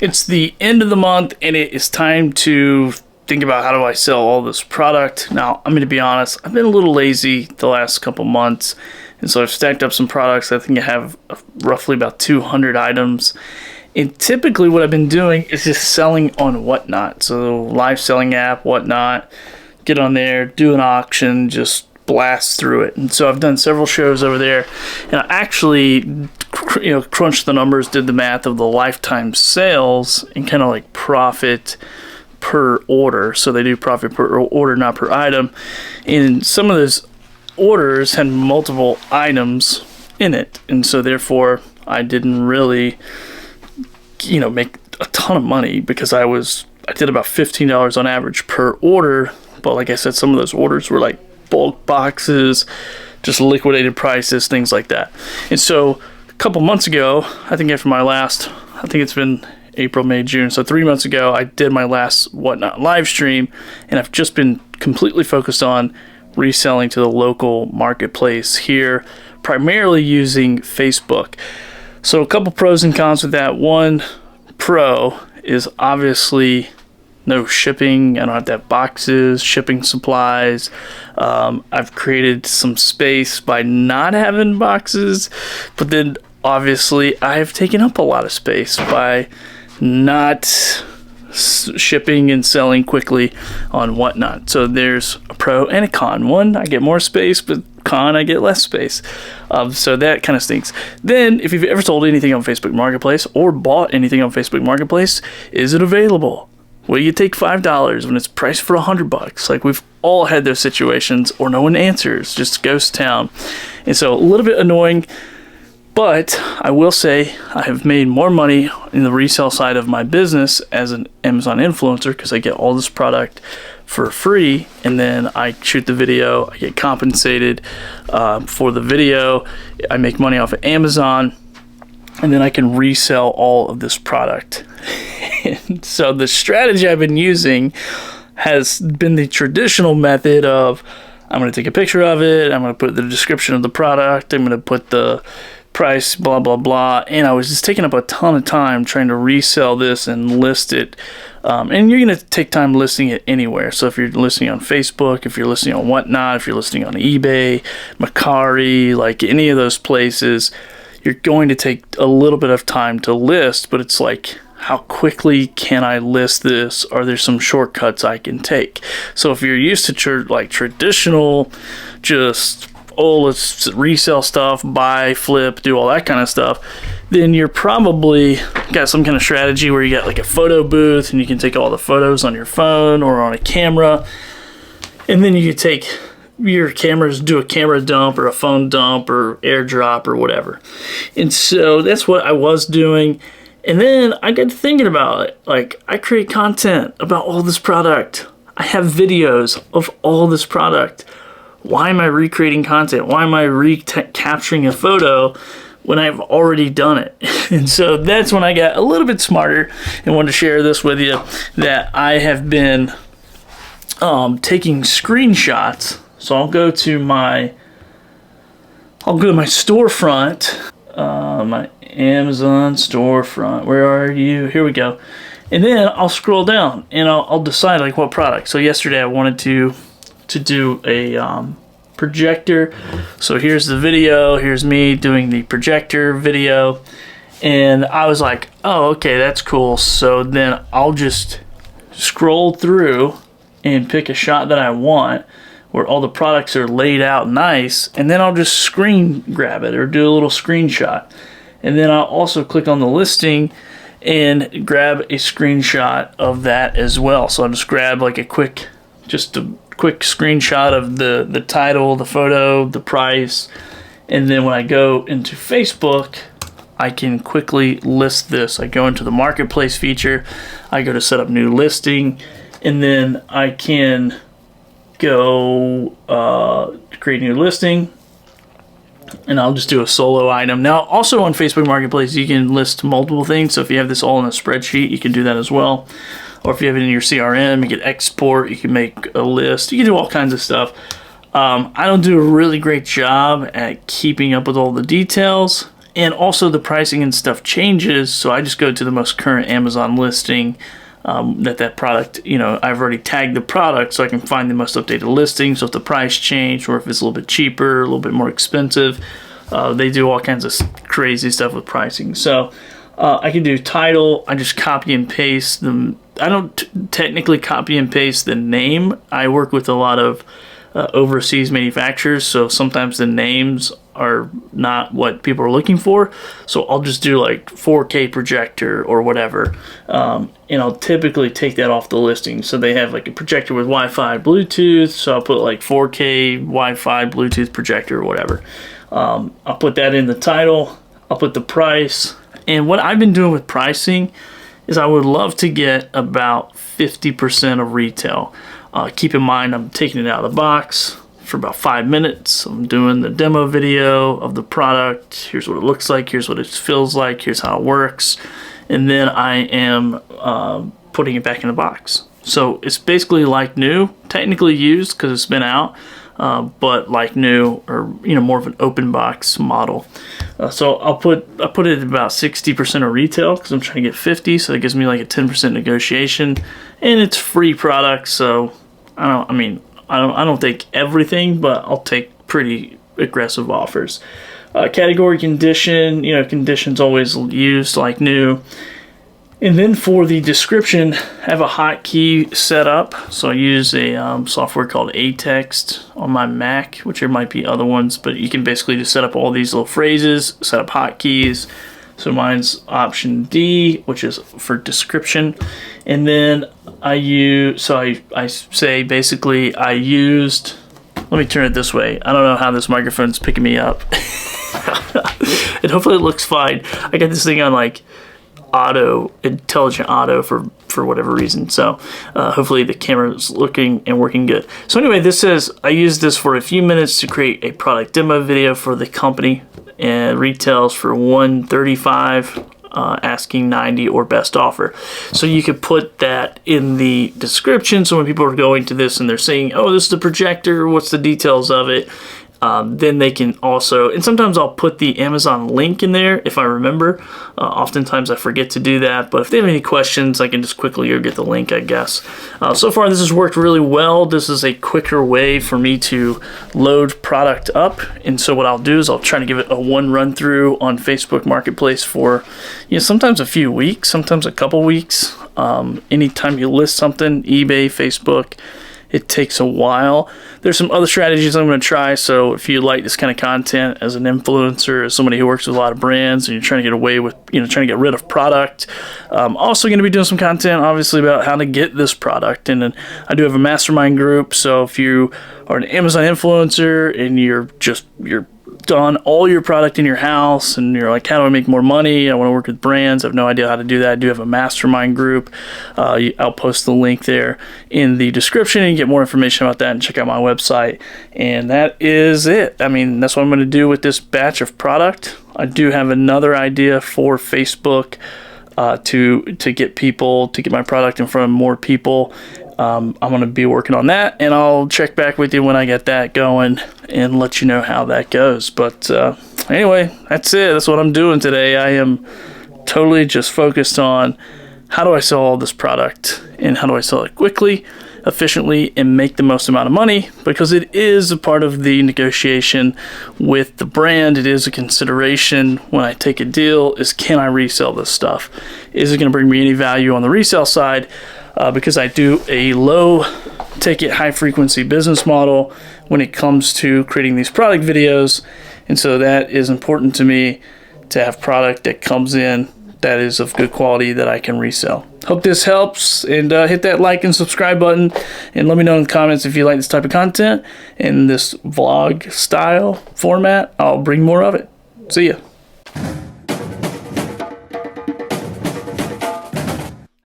It's the end of the month and it is time to think about how do I sell all this product. Now, I'm going to be honest, I've been a little lazy the last couple months, and so I've stacked up some products. I think I have roughly about 200 items. And typically what I've been doing is just selling on Whatnot. So live selling app, Whatnot, get on there, do an auction, just blast through it. And so I've done several shows over there, and I actually crunched the numbers, did the math of the lifetime sales and kind of like profit per order. So they do profit per order, not per item. And some of those orders had multiple items in it, and so therefore I didn't really make a ton of money, because I did about $15 on average per order. But like I said, some of those orders were like bulk boxes, just liquidated prices, things like that. And so a couple months ago, I think it's been April, May, June, so 3 months ago, I did my last Whatnot live stream, and I've just been completely focused on reselling to the local marketplace here, primarily using Facebook. So a couple pros and cons with that. One pro is obviously no shipping. I don't have to have boxes, shipping supplies. I've created some space by not having boxes, but then obviously I've taken up a lot of space by not shipping and selling quickly on Whatnot. So there's a pro and a con. One, I get more space, but con, I get less space. So that kind of stinks. Then, if you've ever sold anything on Facebook Marketplace or bought anything on Facebook Marketplace, is it available? Will you take $5 when it's priced for $100? Like, we've all had those situations, or no one answers, just ghost town. And so a little bit annoying, but I will say I have made more money in the resale side of my business as an Amazon influencer, because I get all this product for free, and then I shoot the video, I get compensated for the video, I make money off of Amazon, and then I can resell all of this product. And so the strategy I've been using has been the traditional method of, I'm going to take a picture of it, I'm going to put the description of the product, I'm going to put the price, blah blah blah, and I was just taking up a ton of time trying to resell this and list it. And you're going to take time listing it anywhere. So if you're listing on Facebook, if you're listing on Whatnot, if you're listing on eBay, Mercari, like any of those places, you're going to take a little bit of time to list, but it's like, how quickly can I list this? Are there some shortcuts I can take? So if you're used to traditional, just, oh, let's resell stuff, buy, flip, do all that kind of stuff, then you're probably got some kind of strategy where you got like a photo booth and you can take all the photos on your phone or on a camera, and then you can take your cameras, do a camera dump or a phone dump or airdrop or whatever. And so that's what I was doing. And then I got thinking about it. Like, I create content about all this product. I have videos of all this product. Why am I recreating content? Why am I capturing a photo when I've already done it? And so that's when I got a little bit smarter and wanted to share this with you, that I have been taking screenshots. So I'll go to my storefront, my Amazon storefront. Where are you? Here we go. And then I'll scroll down and I'll decide like what product. So yesterday I wanted to do a projector. So here's the video. Here's me doing the projector video. And I was like, oh, okay, that's cool. So then I'll just scroll through and pick a shot that I want, where all the products are laid out nice, and then I'll just screen grab it or do a little screenshot. And then I'll also click on the listing and grab a screenshot of that as well. So I'll just grab like a quick screenshot of the title, the photo, the price, and then when I go into Facebook, I can quickly list this. I go into the marketplace feature, I go to set up new listing, and then I can go create new listing, and I'll just do a solo item. Now, also on Facebook Marketplace, you can list multiple things. So if you have this all in a spreadsheet, you can do that as well. Or if you have it in your CRM, you can export, you can make a list, you can do all kinds of stuff. I don't do a really great job at keeping up with all the details, And also the pricing and stuff changes, so I just go to the most current Amazon listing that product, I've already tagged the product so I can find the most updated listing. So if the price changed or if it's a little bit cheaper, a little bit more expensive, they do all kinds of crazy stuff with pricing. So I can do title. I just copy and paste them. I don't technically copy and paste the name. I work with a lot of overseas manufacturers, so sometimes the names are not what people are looking for. So I'll just do like 4K projector or whatever, and I'll typically take that off the listing. So they have like a projector with Wi-Fi, Bluetooth, so I'll put like 4K Wi-Fi Bluetooth projector or whatever. I'll put that in the title. I'll put the price. And what I've been doing with pricing is I would love to get about 50% of retail. Keep in mind, I'm taking it out of the box for about 5 minutes. I'm doing the demo video of the product. Here's what it looks like. Here's what it feels like. Here's how it works. And then I am putting it back in the box. So it's basically like new, technically used because it's been out, but like new, or more of an open box model. So I put it at about 60% of retail because I'm trying to get 50, so it gives me like a 10% negotiation, and it's free product. So I don't take everything, but I'll take pretty aggressive offers. Category condition, conditions always used like new. And then for the description, I have a hotkey set up. So I use a software called Atext on my Mac, which there might be other ones, but you can basically just set up all these little phrases, set up hotkeys. So mine's option D, which is for description. And then I say basically I used, let me turn it this way. I don't know how this microphone's picking me up. And hopefully it looks fine. I got this thing on like intelligent auto for whatever reason, so hopefully the camera's looking and working good. So anyway, this says I used this for a few minutes to create a product demo video for the company, and retails for $135, asking $90 or best offer. So you could put that in the description, so when people are going to this and they're saying, oh, this is the projector, what's the details of it, then they can also, and sometimes I'll put the Amazon link in there if I remember. Oftentimes I forget to do that, but if they have any questions, I can just quickly go get the link, I guess. So far this has worked really well. This is a quicker way for me to load product up, and so what I'll do is I'll try to give it a one run through on Facebook Marketplace for sometimes a few weeks, sometimes a couple weeks. Anytime you list something, eBay, Facebook, it takes a while. There's some other strategies I'm going to try. So if you like this kind of content as an influencer, as somebody who works with a lot of brands, and you're trying to get away with, trying to get rid of product, I'm also going to be doing some content, obviously, about how to get this product. And then I do have a mastermind group. So if you are an Amazon influencer and you're done all your product in your house and you're like, how do I make more money? I want to work with brands. I have no idea how to do that. I do have a mastermind group. I'll post the link there in the description, and you get more information about that and check out my website. And that is it. I mean, that's what I'm going to do with this batch of product. I do have another idea for Facebook to get my product in front of more people. I'm going to be working on that, and I'll check back with you when I get that going and let you know how that goes. But anyway, that's it. That's what I'm doing today. I am totally just focused on how do I sell all this product, and how do I sell it quickly, efficiently, and make the most amount of money, because it is a part of the negotiation with the brand. It is a consideration when I take a deal, is can I resell this stuff? Is it going to bring me any value on the resale side? Because I do a low ticket, high frequency business model when it comes to creating these product videos. And so that is important to me, to have product that comes in that is of good quality that I can resell. Hope this helps, and hit that like and subscribe button, and let me know in the comments if you like this type of content in this vlog style format. I'll bring more of it. See ya.